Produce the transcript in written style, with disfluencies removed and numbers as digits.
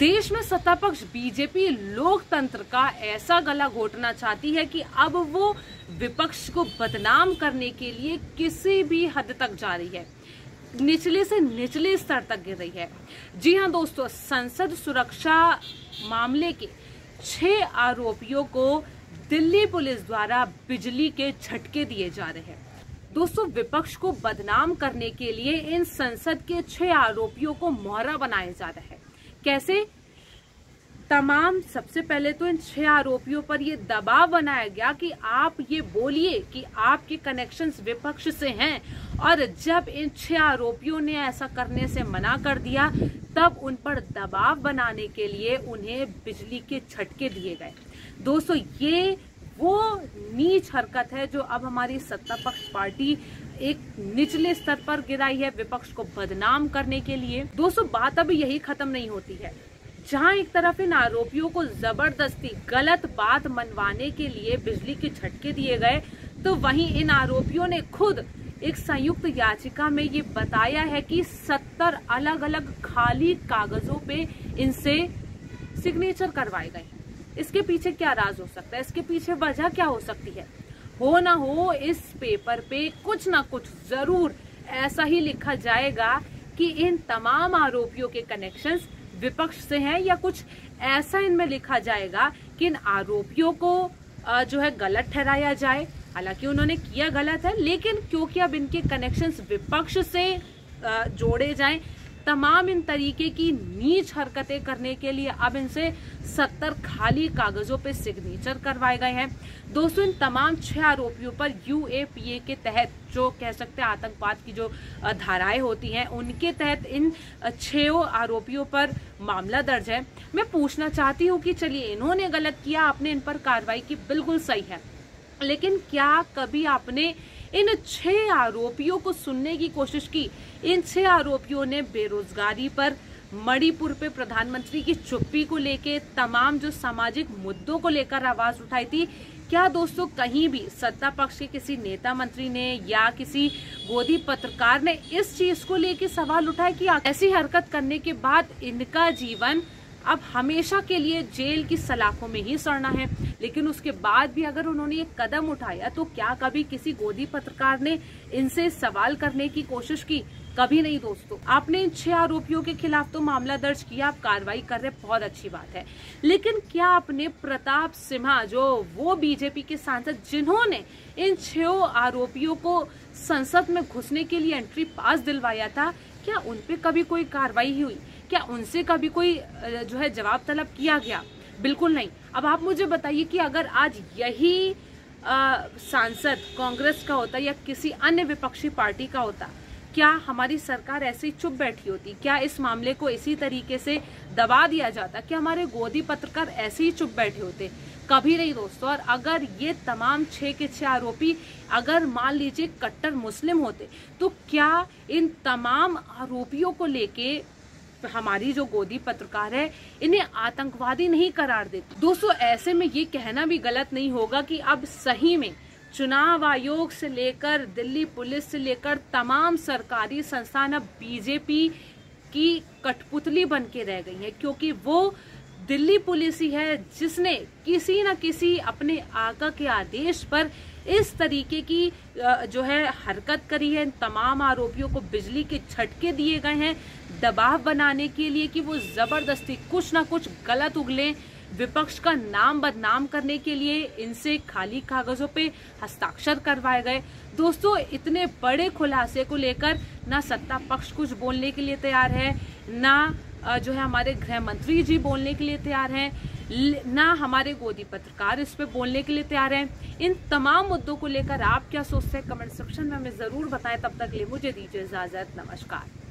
देश में सत्ता पक्ष बीजेपी लोकतंत्र का ऐसा गला घोटना चाहती है कि अब वो विपक्ष को बदनाम करने के लिए किसी भी हद तक जा रही है, निचले से निचले स्तर तक गिर रही है। जी हां दोस्तों, संसद सुरक्षा मामले के 6 आरोपियों को दिल्ली पुलिस द्वारा बिजली के झटके दिए जा रहे हैं। दोस्तों, विपक्ष को बदनाम करने के लिए इन संसद के 6 आरोपियों को मोहरा बनाया जा रहा है। कैसे? सबसे पहले तो इन 6 आरोपियों पर यह दबाव बनाया गया कि आप ये बोलिए कि आपके कनेक्शंस विपक्ष से हैं, और जब इन 6 आरोपियों ने ऐसा करने से मना कर दिया तब उन पर दबाव बनाने के लिए उन्हें बिजली के झटके दिए गए। दोस्तों, ये वो नीच हरकत है जो अब हमारी सत्ता पक्ष पार्टी एक निचले स्तर पर गिराई है विपक्ष को बदनाम करने के लिए। दोस्तों, बात अभी यही खत्म नहीं होती है। जहां एक तरफ इन आरोपियों को जबरदस्ती गलत बात मनवाने के लिए बिजली के झटके दिए गए, तो वहीं इन आरोपियों ने खुद एक संयुक्त याचिका में ये बताया है कि 70 अलग अलग खाली कागजों पे इनसे सिग्नेचर करवाए गए। इसके पीछे क्या राज हो सकता है? इसके पीछे वजह क्या हो सकती है? हो ना हो, इस पेपर पे कुछ ना कुछ जरूर ऐसा ही लिखा जाएगा कि इन तमाम आरोपियों के कनेक्शंस विपक्ष से हैं, या कुछ ऐसा इनमें लिखा जाएगा कि इन आरोपियों को जो है गलत ठहराया जाए। हालांकि उन्होंने किया गलत है, लेकिन क्योंकि अब इनके कनेक्शंस विपक्ष से जोड़े जाएं, तमाम इन तरीके की नीच हरकतें करने के लिए अब इनसे 70 खाली कागजों पे सिग्नेचर करवाए गए हैं। दोस्तों, इन तमाम 6 आरोपियों पर UAPA के तहत, जो कह सकते हैं आतंकवाद की जो धाराएं होती हैं, उनके तहत इन 6 आरोपियों पर मामला दर्ज है। मैं पूछना चाहती हूँ कि चलिए, इन्होंने गलत किया, आपने इन पर कार्रवाई की, बिल्कुल सही है, लेकिन क्या कभी आपने इन 6 आरोपियों को सुनने की कोशिश की? इन 6 आरोपियों ने बेरोजगारी पर, मणिपुर पे प्रधानमंत्री की चुप्पी को लेके, तमाम जो सामाजिक मुद्दों को लेकर आवाज उठाई थी। क्या दोस्तों कहीं भी सत्ता पक्ष के किसी नेता मंत्री ने या किसी गोदी पत्रकार ने इस चीज को लेके सवाल उठाया कि ऐसी हरकत करने के बाद इनका जीवन अब हमेशा के लिए जेल की सलाखों में ही सड़ना है? लेकिन उसके बाद भी अगर उन्होंने ये कदम उठाया, तो क्या कभी किसी गोदी पत्रकार ने इनसे सवाल करने की कोशिश की? कभी नहीं। दोस्तों, आपने इन 6 आरोपियों के खिलाफ तो मामला दर्ज किया, आप कार्रवाई कर रहे, बहुत अच्छी बात है, लेकिन क्या आपने प्रताप सिन्हा, जो वो बीजेपी के सांसद जिन्होंने इन 6 आरोपियों को संसद में घुसने के लिए एंट्री पास दिलवाया था, क्या उन पे कभी कोई कार्रवाई हुई? क्या उनसे कभी कोई जो है जवाब तलब किया गया? बिल्कुल नहीं। अब आप मुझे बताइए कि अगर आज यही सांसद कांग्रेस का होता या किसी अन्य विपक्षी पार्टी का होता, क्या हमारी सरकार ऐसे ही चुप बैठी होती? क्या इस मामले को इसी तरीके से दबा दिया जाता? क्या हमारे गोदी पत्रकार ऐसे ही चुप बैठे होते? कभी नहीं दोस्तों। और अगर ये तमाम 6 के 6 आरोपी अगर मान लीजिए कट्टर मुस्लिम होते, तो क्या इन तमाम आरोपियों को लेके हमारी जो गोदी पत्रकार है, इन्हें आतंकवादी नहीं करार देती? दोस्तों, ऐसे में ये कहना भी गलत नहीं होगा कि अब सही में चुनाव आयोग से लेकर दिल्ली पुलिस से लेकर तमाम सरकारी संस्थान अब बीजेपी की कठपुतली बन के रह गई है, क्योंकि वो दिल्ली पुलिस ही है जिसने किसी न किसी अपने आका के आदेश पर इस तरीके की जो है हरकत करी है। तमाम आरोपियों को बिजली के झटके दिए गए हैं दबाव बनाने के लिए कि वो जबरदस्ती कुछ ना कुछ गलत उगले, विपक्ष का नाम बदनाम करने के लिए इनसे खाली कागजों पे हस्ताक्षर करवाए गए। दोस्तों, इतने बड़े खुलासे को लेकर ना सत्ता पक्ष कुछ बोलने के लिए तैयार है, ना जो है हमारे गृह मंत्री जी बोलने के लिए तैयार हैं, ना हमारे गोदी पत्रकार इस पे बोलने के लिए तैयार हैं। इन तमाम मुद्दों को लेकर आप क्या सोचते हैं? कमेंट सेक्शन में हमें जरूर बताएं। तब तक लिए मुझे दीजिए इजाजत। नमस्कार।